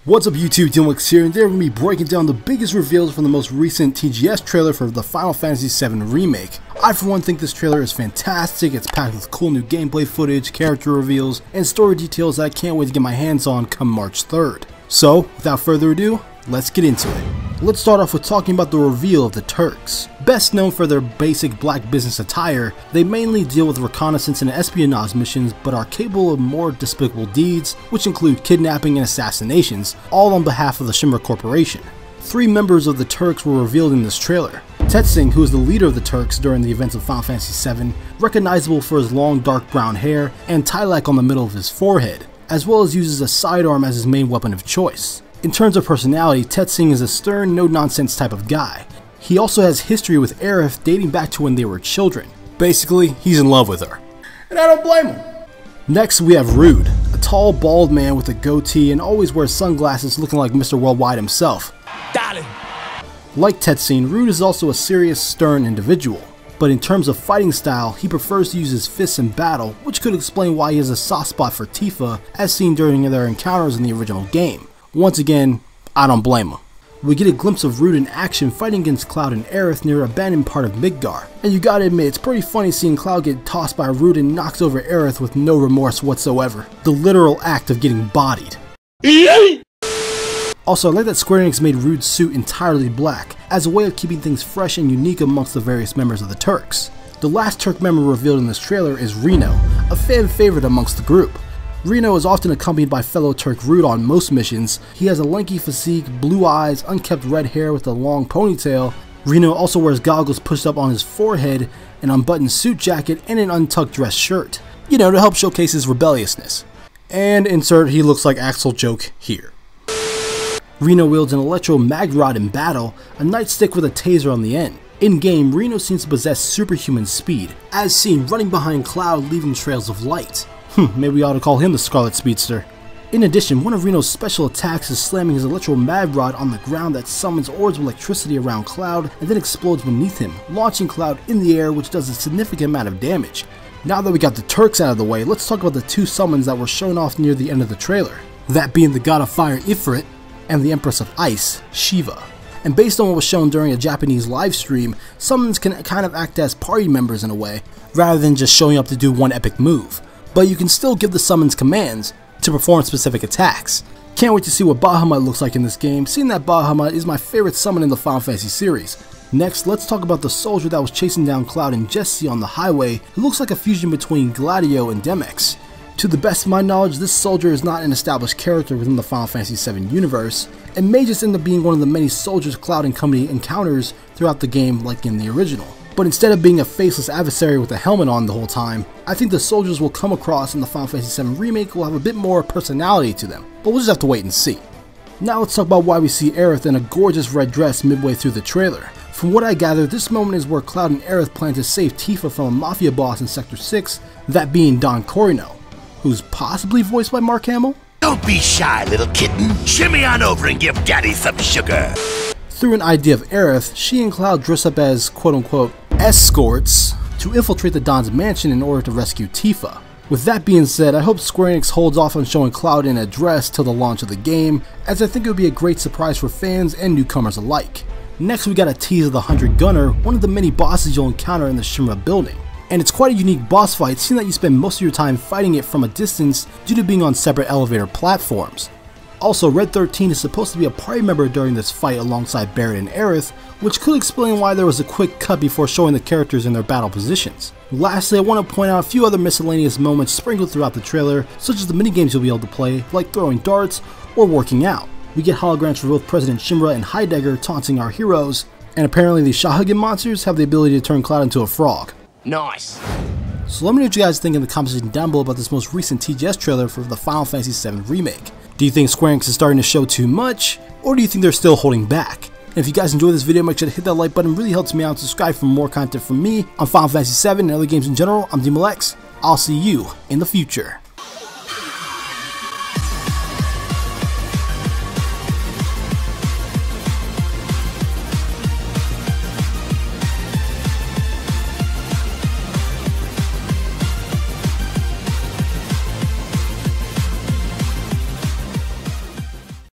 What's up YouTube, DMLX here, and today we're going to be breaking down the biggest reveals from the most recent TGS trailer for the Final Fantasy VII Remake. I for one think this trailer is fantastic. It's packed with cool new gameplay footage, character reveals, and story details that I can't wait to get my hands on come March 3rd. So, without further ado, let's get into it. Let's start off with talking about the reveal of the Turks. Best known for their basic black business attire, they mainly deal with reconnaissance and espionage missions, but are capable of more despicable deeds, which include kidnapping and assassinations, all on behalf of the Shinra Corporation. 3 members of the Turks were revealed in this trailer. Singh, who is the leader of the Turks during the events of Final Fantasy VII, recognizable for his long dark brown hair and tilak on the middle of his forehead, as well as uses a sidearm as his main weapon of choice. In terms of personality, Singh is a stern, no-nonsense type of guy. He also has history with Aerith dating back to when they were children. Basically, he's in love with her. And I don't blame him. Next, we have Rude, a tall, bald man with a goatee and always wears sunglasses looking like Mr. Worldwide himself. Darling. Like Singh, Rude is also a serious, stern individual. But in terms of fighting style, he prefers to use his fists in battle, which could explain why he has a soft spot for Tifa, as seen during their encounters in the original game. Once again, I don't blame him. We get a glimpse of Rude in action fighting against Cloud and Aerith near an abandoned part of Midgar. And you gotta admit, it's pretty funny seeing Cloud get tossed by Rude and knocks over Aerith with no remorse whatsoever. The literal act of getting bodied. Also, I like that Square Enix made Rude's suit entirely black, as a way of keeping things fresh and unique amongst the various members of the Turks. The last Turk member revealed in this trailer is Reno, a fan favorite amongst the group. Reno is often accompanied by fellow Turk Rude on most missions. He has a lanky physique, blue eyes, unkempt red hair with a long ponytail. Reno also wears goggles pushed up on his forehead, an unbuttoned suit jacket, and an untucked dress shirt. You know, to help showcase his rebelliousness. And insert he looks like Axel Joke here. Reno wields an electro mag rod in battle, a nightstick with a taser on the end. In-game, Reno seems to possess superhuman speed, as seen running behind Cloud leaving trails of light. Maybe we ought to call him the Scarlet Speedster. In addition, one of Reno's special attacks is slamming his electro mag rod on the ground that summons orbs of electricity around Cloud and then explodes beneath him, launching Cloud in the air, which does a significant amount of damage. Now that we got the Turks out of the way, let's talk about the 2 summons that were shown off near the end of the trailer. That being the God of Fire Ifrit and the Empress of Ice, Shiva. And based on what was shown during a Japanese live stream, summons can kind of act as party members in a way, rather than just showing up to do one epic move. But you can still give the summons commands to perform specific attacks. Can't wait to see what Bahamut looks like in this game, seeing that Bahamut is my favorite summon in the Final Fantasy series. Next, let's talk about the soldier that was chasing down Cloud and Jessie on the highway, who looks like a fusion between Gladio and Demex. To the best of my knowledge, this soldier is not an established character within the Final Fantasy VII universe, and may just end up being one of the many soldiers Cloud and company encounters throughout the game like in the original. But instead of being a faceless adversary with a helmet on the whole time, I think the soldiers we'll come across in the Final Fantasy VII Remake will have a bit more personality to them, but we'll just have to wait and see. Now let's talk about why we see Aerith in a gorgeous red dress midway through the trailer. From what I gather, this moment is where Cloud and Aerith plan to save Tifa from a mafia boss in Sector 6, that being Don Corino, who's possibly voiced by Mark Hamill? Don't be shy, little kitten. Shimmy on over and give Daddy some sugar. Through an idea of Aerith, she and Cloud dress up as quote-unquote escorts to infiltrate the Don's mansion in order to rescue Tifa. With that being said, I hope Square Enix holds off on showing Cloud in a dress till the launch of the game, as I think it would be a great surprise for fans and newcomers alike. Next, we got a tease of the 100 Gunner, one of the many bosses you'll encounter in the Shinra building. And it's quite a unique boss fight, seeing that you spend most of your time fighting it from a distance due to being on separate elevator platforms. Also, Red 13 is supposed to be a party member during this fight alongside Barret and Aerith, which could explain why there was a quick cut before showing the characters in their battle positions. Lastly, I want to point out a few other miscellaneous moments sprinkled throughout the trailer, such as the minigames you'll be able to play, like throwing darts or working out. We get holograms for both President Shinra and Heidegger taunting our heroes, and apparently the Shahagan monsters have the ability to turn Cloud into a frog. Nice. So let me know what you guys think in the comment section down below about this most recent TGS trailer for the Final Fantasy VII Remake. Do you think Square Enix is starting to show too much, or do you think they're still holding back? And if you guys enjoyed this video, make sure to hit that like button, it really helps me out. Subscribe for more content from me on Final Fantasy VII and other games in general. I'm DMLX. I'll see you in the future.